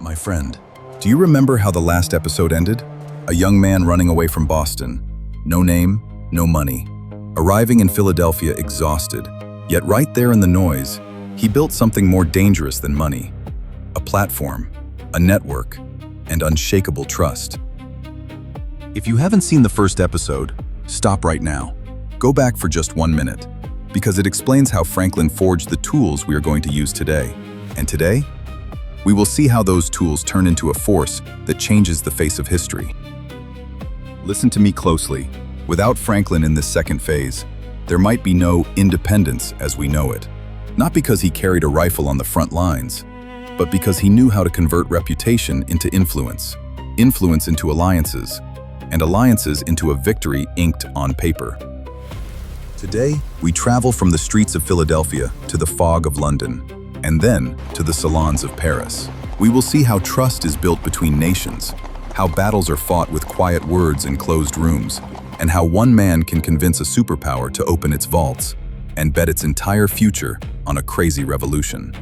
My friend, do you remember how the last episode ended? A young man running away from Boston. No name, no money. Arriving in Philadelphia exhausted. Yet right there in the noise, he built something more dangerous than money. A platform, a network, and unshakable trust. If you haven't seen the first episode, stop right now. Go back for just 1 minute, because it explains how Franklin forged the tools we are going to use today. And today, we will see how those tools turn into a force that changes the face of history. Listen to me closely. Without Franklin in this second phase, there might be no independence as we know it. Not because he carried a rifle on the front lines, but because he knew how to convert reputation into influence, influence into alliances, and alliances into a victory inked on paper. Today, we travel from the streets of Philadelphia to the fog of London, and then to the salons of Paris. We will see how trust is built between nations, how battles are fought with quiet words in closed rooms, and how one man can convince a superpower to open its vaults and bet its entire future on a crazy revolution.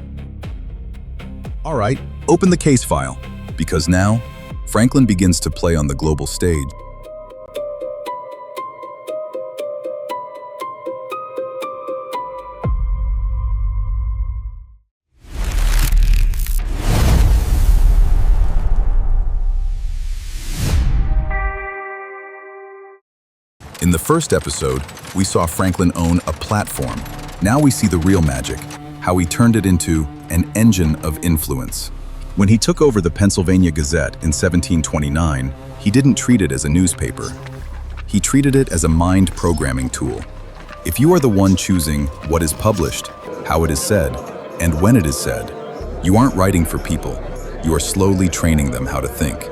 All right, open the case file, because now, Franklin begins to play on the global stage. In the first episode, we saw Franklin own a platform. Now we see the real magic, how he turned it into an engine of influence. When he took over the Pennsylvania Gazette in 1729, he didn't treat it as a newspaper. He treated it as a mind programming tool. If you are the one choosing what is published, how it is said, and when it is said, you aren't writing for people. You are slowly training them how to think.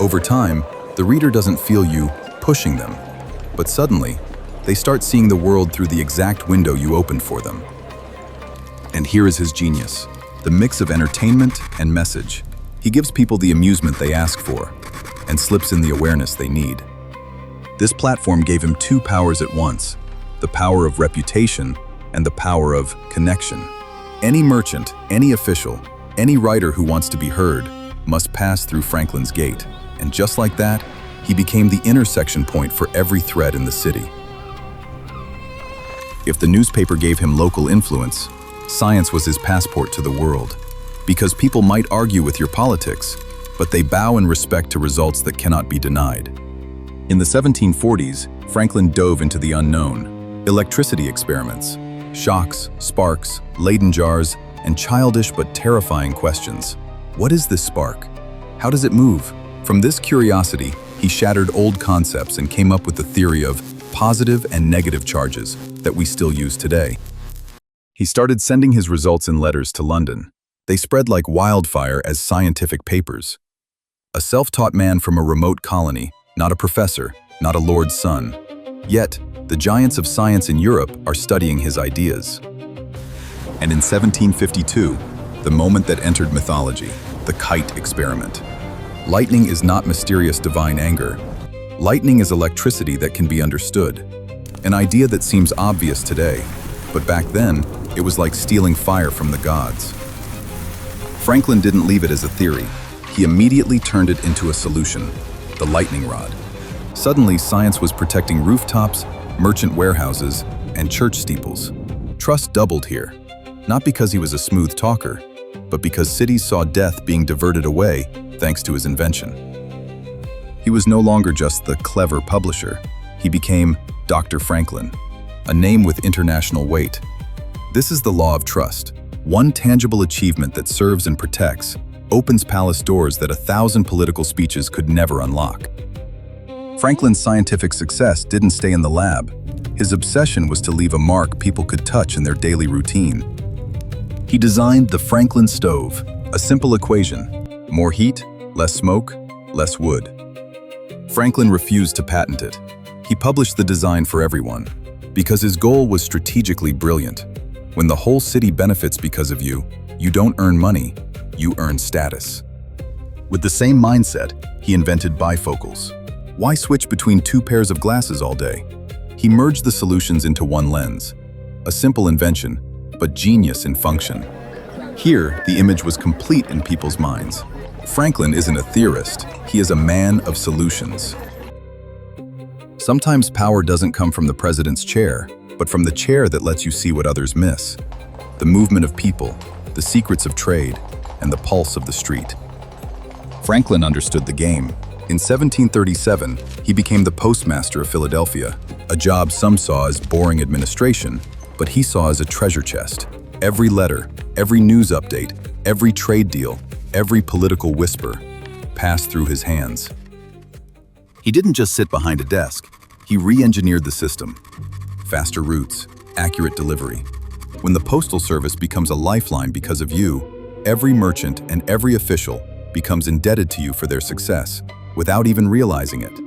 Over time, the reader doesn't feel you pushing them, but suddenly, they start seeing the world through the exact window you opened for them. And here is his genius, the mix of entertainment and message. He gives people the amusement they ask for, and slips in the awareness they need. This platform gave him two powers at once, the power of reputation and the power of connection. Any merchant, any official, any writer who wants to be heard must pass through Franklin's gate, and just like that, he became the intersection point for every thread in the city. If the newspaper gave him local influence, science was his passport to the world. Because people might argue with your politics, but they bow in respect to results that cannot be denied. In the 1740s, Franklin dove into the unknown. Electricity experiments, shocks, sparks, Leyden jars, and childish but terrifying questions. What is this spark? How does it move? From this curiosity, he shattered old concepts and came up with the theory of positive and negative charges that we still use today. He started sending his results in letters to London. They spread like wildfire as scientific papers. A self-taught man from a remote colony, not a professor, not a lord's son. Yet, the giants of science in Europe are studying his ideas. And in 1752, the moment that entered mythology, the kite experiment. Lightning is not mysterious divine anger. Lightning is electricity that can be understood. An idea that seems obvious today, but back then, it was like stealing fire from the gods. Franklin didn't leave it as a theory. He immediately turned it into a solution, the lightning rod. Suddenly, science was protecting rooftops, merchant warehouses, and church steeples. Trust doubled here, not because he was a smooth talker, but because cities saw death being diverted away thanks to his invention. He was no longer just the clever publisher. He became Dr. Franklin, a name with international weight. This is the law of trust. One tangible achievement that serves and protects, opens palace doors that 1,000 political speeches could never unlock. Franklin's scientific success didn't stay in the lab. His obsession was to leave a mark people could touch in their daily routine. He designed the Franklin stove, a simple equation: more heat, less smoke, less wood. Franklin refused to patent it. He published the design for everyone, because his goal was strategically brilliant. When the whole city benefits because of you, you don't earn money, you earn status. With the same mindset, he invented bifocals. Why switch between two pairs of glasses all day? He merged the solutions into one lens. A simple invention, but genius in function. Here, the image was complete in people's minds. Franklin isn't a theorist, he is a man of solutions. Sometimes power doesn't come from the president's chair, but from the chair that lets you see what others miss. The movement of people, the secrets of trade, and the pulse of the street. Franklin understood the game. In 1737, he became the postmaster of Philadelphia, a job some saw as boring administration, but he saw as a treasure chest. Every letter, every news update, every trade deal, every political whisper passed through his hands. He didn't just sit behind a desk, he re-engineered the system. Faster routes, accurate delivery. When the Postal Service becomes a lifeline because of you, every merchant and every official becomes indebted to you for their success, without even realizing it.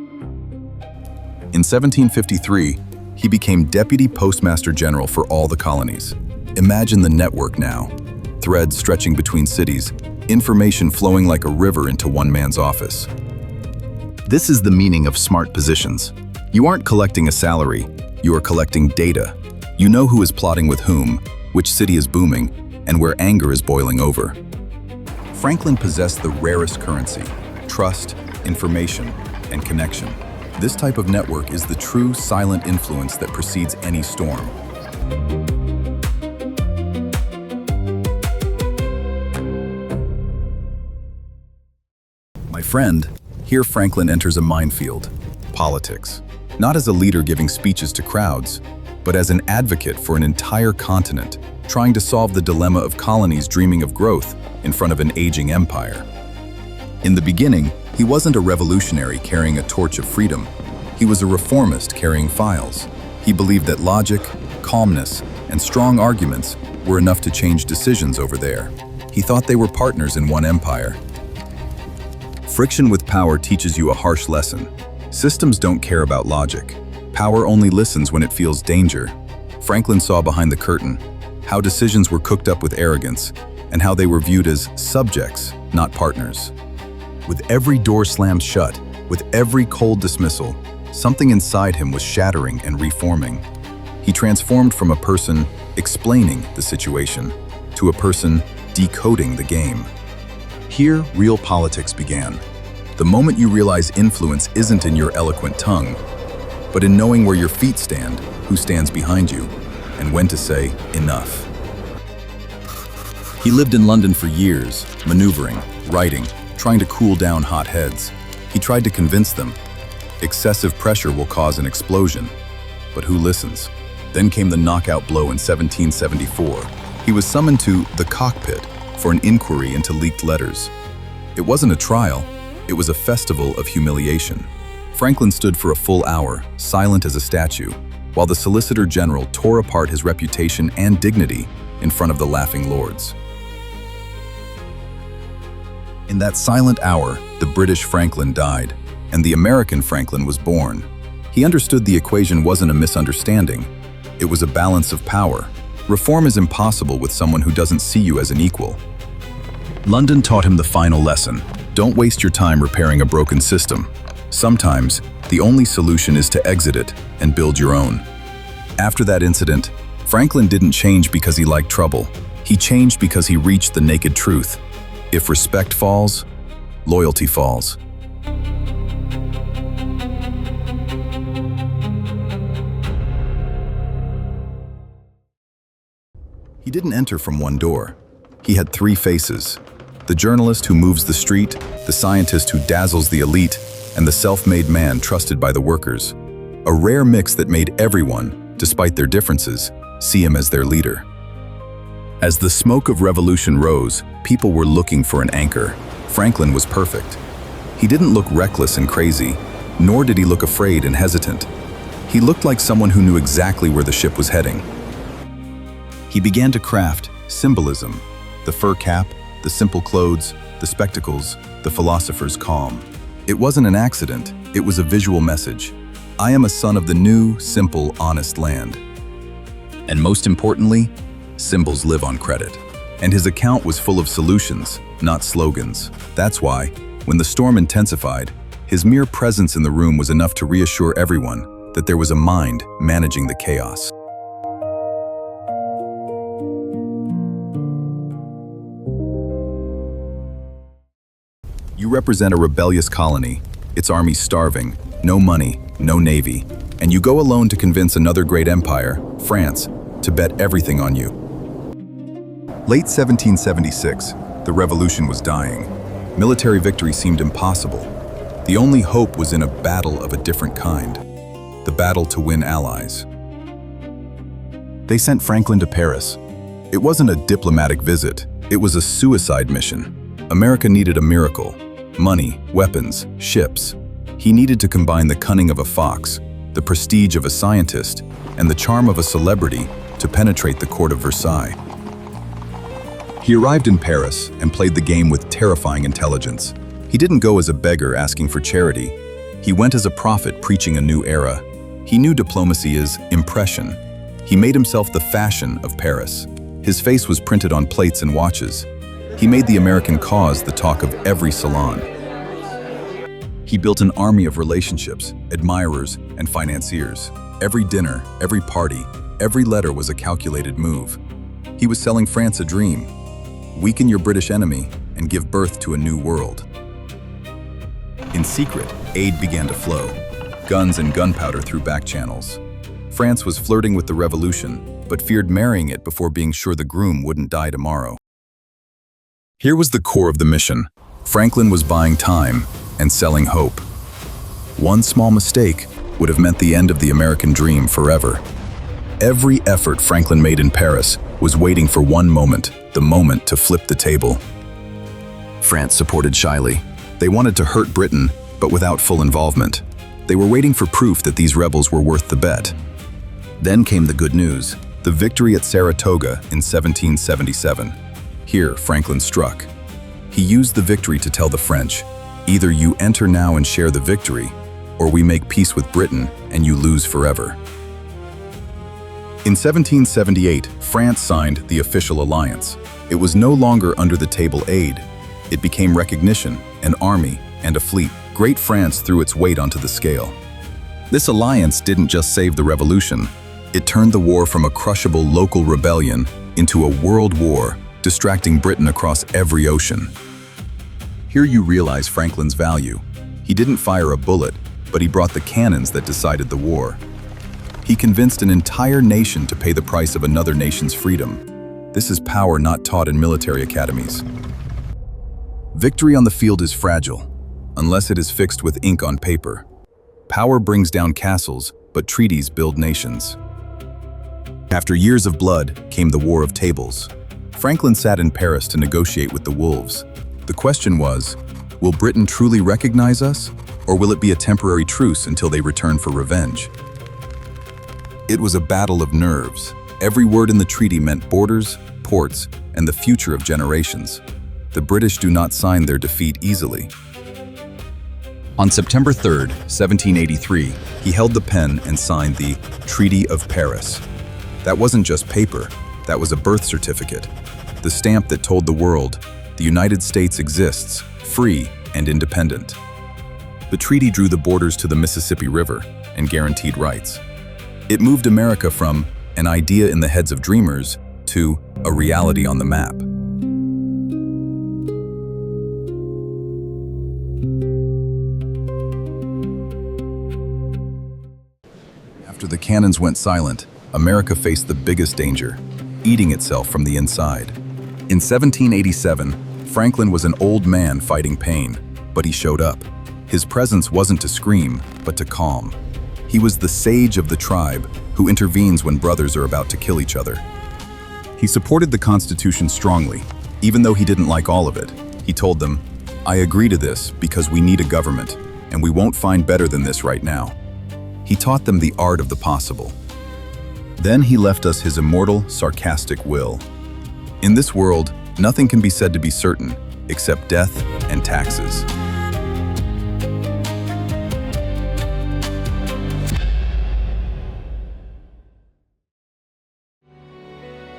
In 1753, he became Deputy Postmaster General for all the colonies. Imagine the network now. Threads stretching between cities, information flowing like a river into one man's office. This is the meaning of smart positions. You aren't collecting a salary, you are collecting data. You know who is plotting with whom, which city is booming, and where anger is boiling over. Franklin possessed the rarest currency: trust, information, and connection. This type of network is the true silent influence that precedes any storm. My friend, here Franklin enters a minefield: politics. Not as a leader giving speeches to crowds, but as an advocate for an entire continent, trying to solve the dilemma of colonies dreaming of growth in front of an aging empire. In the beginning, he wasn't a revolutionary carrying a torch of freedom. He was a reformist carrying files. He believed that logic, calmness, and strong arguments were enough to change decisions over there. He thought they were partners in one empire. Friction with power teaches you a harsh lesson. Systems don't care about logic. Power only listens when it feels danger. Franklin saw behind the curtain how decisions were cooked up with arrogance and how they were viewed as subjects, not partners. With every door slammed shut, with every cold dismissal, something inside him was shattering and reforming. He transformed from a person explaining the situation to a person decoding the game. Here, real politics began. The moment you realize influence isn't in your eloquent tongue, but in knowing where your feet stand, who stands behind you, and when to say enough. He lived in London for years, maneuvering, writing, trying to cool down hot heads. He tried to convince them. Excessive pressure will cause an explosion, but who listens? Then came the knockout blow in 1774. He was summoned to the Cockpit for an inquiry into leaked letters. It wasn't a trial, it was a festival of humiliation. Franklin stood for a full hour, silent as a statue, while the Solicitor General tore apart his reputation and dignity in front of the laughing lords. In that silent hour, the British Franklin died, and the American Franklin was born. He understood the equation wasn't a misunderstanding, it was a balance of power. Reform is impossible with someone who doesn't see you as an equal. London taught him the final lesson: don't waste your time repairing a broken system. Sometimes, the only solution is to exit it and build your own. After that incident, Franklin didn't change because he liked trouble. He changed because he reached the naked truth. If respect falls, loyalty falls. He didn't enter from one door. He had three faces: the journalist who moves the street, the scientist who dazzles the elite, and the self-made man trusted by the workers. A rare mix that made everyone, despite their differences, see him as their leader. As the smoke of revolution rose, people were looking for an anchor. Franklin was perfect. He didn't look reckless and crazy, nor did he look afraid and hesitant. He looked like someone who knew exactly where the ship was heading. He began to craft symbolism: the fur cap, the simple clothes, the spectacles, the philosopher's calm. It wasn't an accident, it was a visual message. I am a son of the new, simple, honest land. And most importantly, symbols live on credit. And his account was full of solutions, not slogans. That's why, when the storm intensified, his mere presence in the room was enough to reassure everyone that there was a mind managing the chaos. You represent a rebellious colony, its army starving, no money, no navy, and you go alone to convince another great empire, France, to bet everything on you. Late 1776, the revolution was dying. Military victory seemed impossible. The only hope was in a battle of a different kind, the battle to win allies. They sent Franklin to Paris. It wasn't a diplomatic visit, it was a suicide mission. America needed a miracle. Money, weapons, ships. He needed to combine the cunning of a fox, the prestige of a scientist, and the charm of a celebrity to penetrate the court of Versailles. He arrived in Paris and played the game with terrifying intelligence. He didn't go as a beggar asking for charity. He went as a prophet preaching a new era. He knew diplomacy is impression. He made himself the fashion of Paris. His face was printed on plates and watches. He made the American cause the talk of every salon. He built an army of relationships, admirers, and financiers. Every dinner, every party, every letter was a calculated move. He was selling France a dream. Weaken your British enemy and give birth to a new world. In secret, aid began to flow. Guns and gunpowder through back channels. France was flirting with the revolution, but feared marrying it before being sure the groom wouldn't die tomorrow. Here was the core of the mission. Franklin was buying time and selling hope. One small mistake would have meant the end of the American dream forever. Every effort Franklin made in Paris was waiting for one moment, the moment to flip the table. France supported shyly. They wanted to hurt Britain, but without full involvement. They were waiting for proof that these rebels were worth the bet. Then came the good news, the victory at Saratoga in 1777. Here, Franklin struck. He used the victory to tell the French, either you enter now and share the victory, or we make peace with Britain and you lose forever. In 1778, France signed the official alliance. It was no longer under-the-table aid. It became recognition, an army, and a fleet. Great France threw its weight onto the scale. This alliance didn't just save the revolution. It turned the war from a crushable local rebellion into a world war, distracting Britain across every ocean. Here you realize Franklin's value. He didn't fire a bullet, but he brought the cannons that decided the war. He convinced an entire nation to pay the price of another nation's freedom. This is power not taught in military academies. Victory on the field is fragile, unless it is fixed with ink on paper. Power brings down castles, but treaties build nations. After years of blood came the War of Tables. Franklin sat in Paris to negotiate with the wolves. The question was, will Britain truly recognize us, or will it be a temporary truce until they return for revenge? It was a battle of nerves. Every word in the treaty meant borders, ports, and the future of generations. The British do not sign their defeat easily. On September 3, 1783, he held the pen and signed the Treaty of Paris. That wasn't just paper, that was a birth certificate. The stamp that told the world, the United States exists, free and independent. The treaty drew the borders to the Mississippi River and guaranteed rights. It moved America from an idea in the heads of dreamers to a reality on the map. After the cannons went silent, America faced the biggest danger, eating itself from the inside. In 1787, Franklin was an old man fighting pain, but he showed up. His presence wasn't to scream, but to calm. He was the sage of the tribe who intervenes when brothers are about to kill each other. He supported the Constitution strongly, even though he didn't like all of it. He told them, "I agree to this because we need a government, and we won't find better than this right now." He taught them the art of the possible. Then he left us his immortal, sarcastic will. In this world, nothing can be said to be certain, except death and taxes.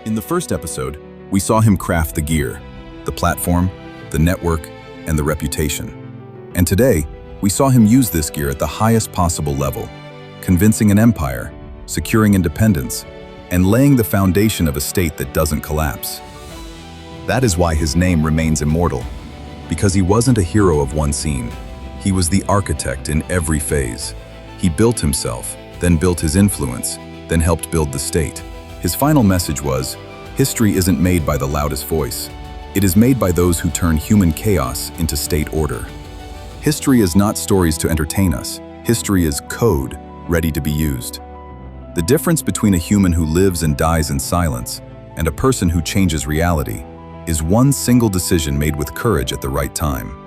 In the first episode, we saw him craft the gear, the platform, the network, and the reputation. And today, we saw him use this gear at the highest possible level, convincing an empire, securing independence, and laying the foundation of a state that doesn't collapse. That is why his name remains immortal, Because he wasn't a hero of one scene. He was the architect in every phase. He built himself, then built his influence, then helped build the state. His final message was, history isn't made by the loudest voice. It is made by those who turn human chaos into state order. History is not stories to entertain us. History is code, ready to be used. The difference between a human who lives and dies in silence and a person who changes reality is one single decision made with courage at the right time.